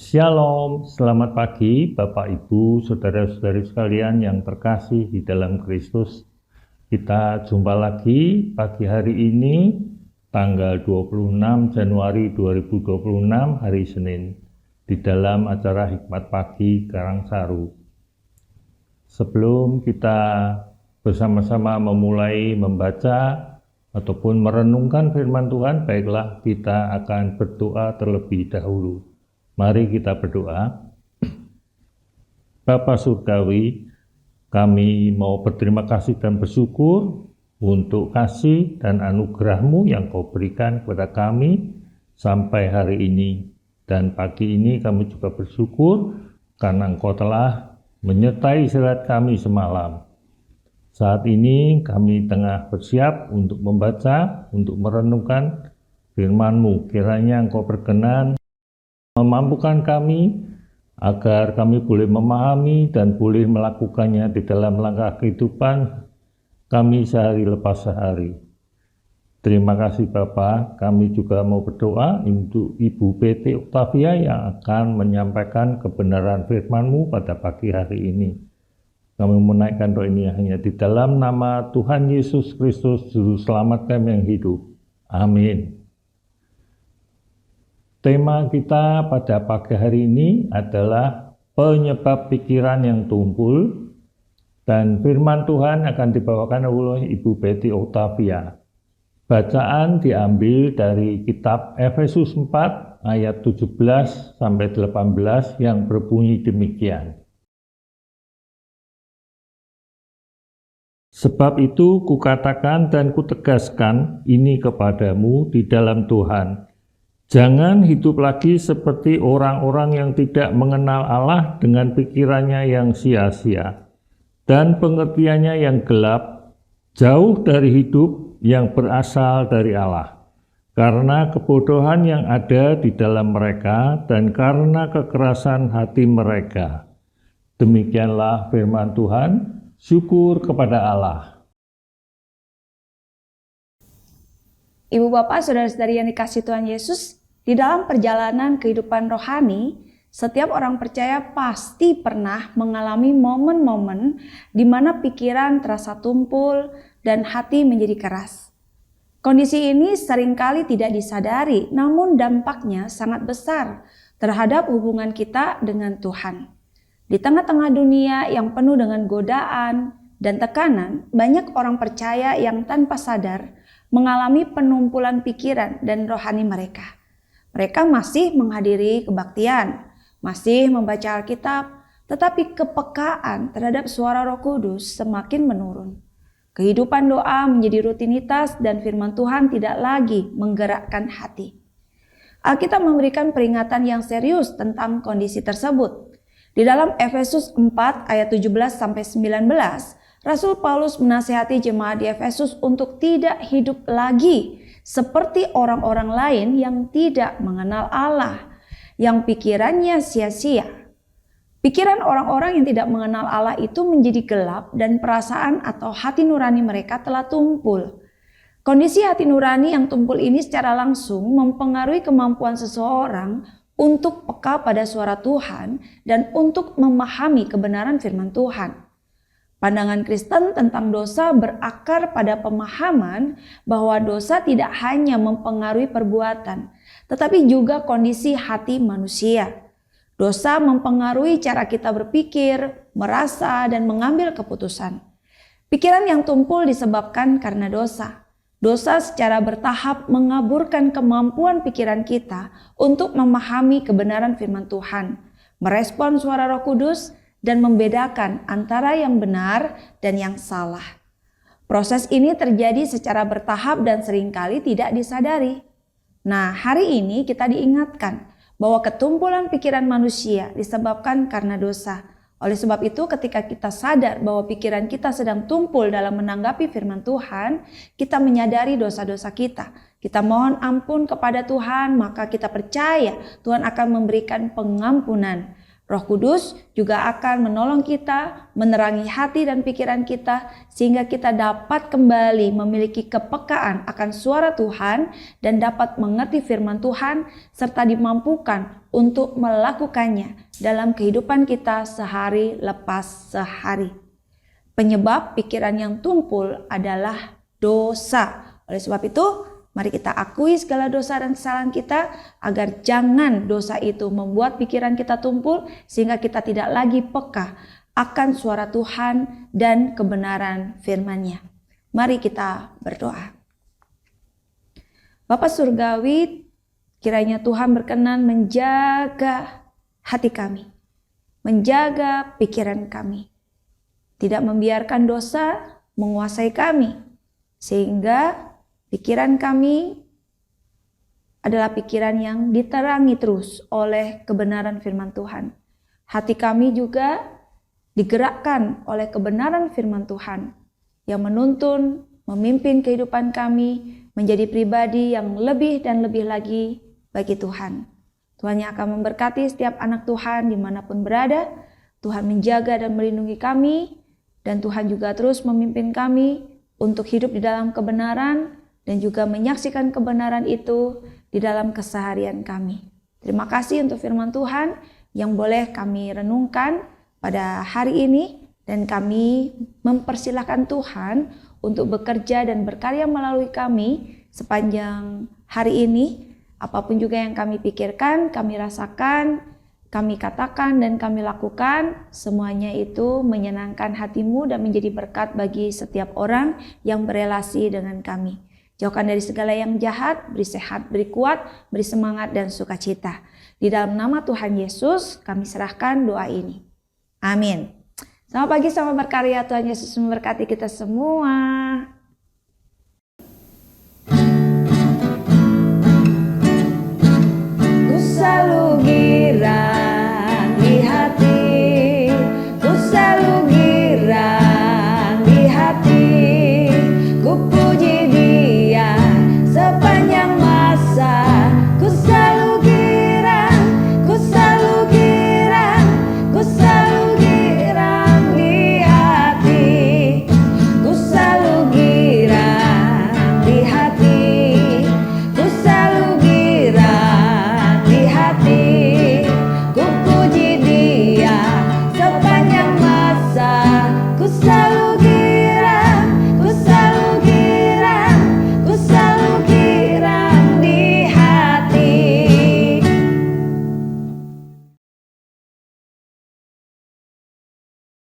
Shalom, selamat pagi Bapak Ibu, Saudara-saudari sekalian yang terkasih di dalam Kristus. Kita jumpa lagi pagi hari ini, tanggal 26 Januari 2026, hari Senin, di dalam acara Hikmat Pagi Karangsaru. Sebelum kita bersama-sama memulai membaca ataupun merenungkan firman Tuhan, baiklah kita akan berdoa terlebih dahulu. Mari kita berdoa. Bapa Surgawi, kami mau berterima kasih dan bersyukur untuk kasih dan anugerah-Mu yang Kau berikan kepada kami sampai hari ini. Dan pagi ini kami juga bersyukur karena Engkau telah menyertai istirahat kami semalam. Saat ini kami tengah bersiap untuk membaca, untuk merenungkan firman-Mu. Kiranya Engkau berkenan memampukan kami agar kami boleh memahami dan boleh melakukannya di dalam langkah kehidupan kami sehari lepas sehari. Terima kasih Bapa. Kami juga mau berdoa untuk Ibu PT Octavia yang akan menyampaikan kebenaran firman-Mu pada pagi hari ini. Kami menaikkan doa ini hanya di dalam nama Tuhan Yesus Kristus, Juru Selamat kami yang hidup. Amin. Tema kita pada pagi hari ini adalah penyebab pikiran yang tumpul, dan firman Tuhan akan dibawakan oleh Ibu Betty Octavia. Bacaan diambil dari kitab Efesus 4 ayat 17 sampai 18 yang berbunyi demikian. Sebab itu kukatakan dan kutegaskan ini kepadamu di dalam Tuhan. Jangan hidup lagi seperti orang-orang yang tidak mengenal Allah dengan pikirannya yang sia-sia dan pengertiannya yang gelap, jauh dari hidup yang berasal dari Allah. Karena kebodohan yang ada di dalam mereka dan karena kekerasan hati mereka. Demikianlah firman Tuhan, syukur kepada Allah. Ibu bapak, saudara-saudari yang dikasihi Tuhan Yesus, di dalam perjalanan kehidupan rohani, setiap orang percaya pasti pernah mengalami momen-momen di mana pikiran terasa tumpul dan hati menjadi keras. Kondisi ini seringkali tidak disadari, namun dampaknya sangat besar terhadap hubungan kita dengan Tuhan. Di tengah-tengah dunia yang penuh dengan godaan dan tekanan, banyak orang percaya yang tanpa sadar mengalami penumpulan pikiran dan rohani mereka. Mereka masih menghadiri kebaktian, masih membaca Alkitab, tetapi kepekaan terhadap suara Roh Kudus semakin menurun. Kehidupan doa menjadi rutinitas dan firman Tuhan tidak lagi menggerakkan hati. Alkitab memberikan peringatan yang serius tentang kondisi tersebut. Di dalam Efesus 4 ayat 17-19, Rasul Paulus menasihati jemaat di Efesus untuk tidak hidup lagi seperti orang-orang lain yang tidak mengenal Allah, yang pikirannya sia-sia. Pikiran orang-orang yang tidak mengenal Allah itu menjadi gelap dan perasaan atau hati nurani mereka telah tumpul. Kondisi hati nurani yang tumpul ini secara langsung mempengaruhi kemampuan seseorang untuk peka pada suara Tuhan dan untuk memahami kebenaran firman Tuhan. Pandangan Kristen tentang dosa berakar pada pemahaman bahwa dosa tidak hanya mempengaruhi perbuatan, tetapi juga kondisi hati manusia. Dosa mempengaruhi cara kita berpikir, merasa, dan mengambil keputusan. Pikiran yang tumpul disebabkan karena dosa. Dosa secara bertahap mengaburkan kemampuan pikiran kita untuk memahami kebenaran firman Tuhan, merespon suara Roh Kudus, dan membedakan antara yang benar dan yang salah. Proses ini terjadi secara bertahap dan seringkali tidak disadari. Nah, hari ini kita diingatkan bahwa ketumpulan pikiran manusia disebabkan karena dosa. Oleh sebab itu, ketika kita sadar bahwa pikiran kita sedang tumpul dalam menanggapi firman Tuhan, kita menyadari dosa-dosa kita. Kita mohon ampun kepada Tuhan, maka kita percaya Tuhan akan memberikan pengampunan. Roh Kudus juga akan menolong kita, menerangi hati dan pikiran kita, sehingga kita dapat kembali memiliki kepekaan akan suara Tuhan dan dapat mengerti firman Tuhan, serta dimampukan untuk melakukannya dalam kehidupan kita sehari lepas sehari. Penyebab pikiran yang tumpul adalah dosa. Oleh sebab itu, mari kita akui segala dosa dan kesalahan kita agar jangan dosa itu membuat pikiran kita tumpul sehingga kita tidak lagi peka akan suara Tuhan dan kebenaran firman-Nya. Mari kita berdoa. Bapa Surgawi, kiranya Tuhan berkenan menjaga hati kami, menjaga pikiran kami, tidak membiarkan dosa menguasai kami, sehingga pikiran kami adalah pikiran yang diterangi terus oleh kebenaran firman Tuhan. Hati kami juga digerakkan oleh kebenaran firman Tuhan yang menuntun, memimpin kehidupan kami menjadi pribadi yang lebih dan lebih lagi bagi Tuhan. Tuhan yang akan memberkati setiap anak Tuhan dimanapun berada. Tuhan menjaga dan melindungi kami, dan Tuhan juga terus memimpin kami untuk hidup di dalam kebenaran dan juga menyaksikan kebenaran itu di dalam keseharian kami. Terima kasih untuk firman Tuhan yang boleh kami renungkan pada hari ini, dan kami mempersilahkan Tuhan untuk bekerja dan berkarya melalui kami sepanjang hari ini. Apapun juga yang kami pikirkan, kami rasakan, kami katakan dan kami lakukan, semuanya itu menyenangkan hati-Mu dan menjadi berkat bagi setiap orang yang berelasi dengan kami. Jauhkan dari segala yang jahat, beri sehat, beri kuat, beri semangat dan sukacita. Di dalam nama Tuhan Yesus kami serahkan doa ini. Amin. Selamat pagi, selamat berkarya. Tuhan Yesus memberkati kita semua.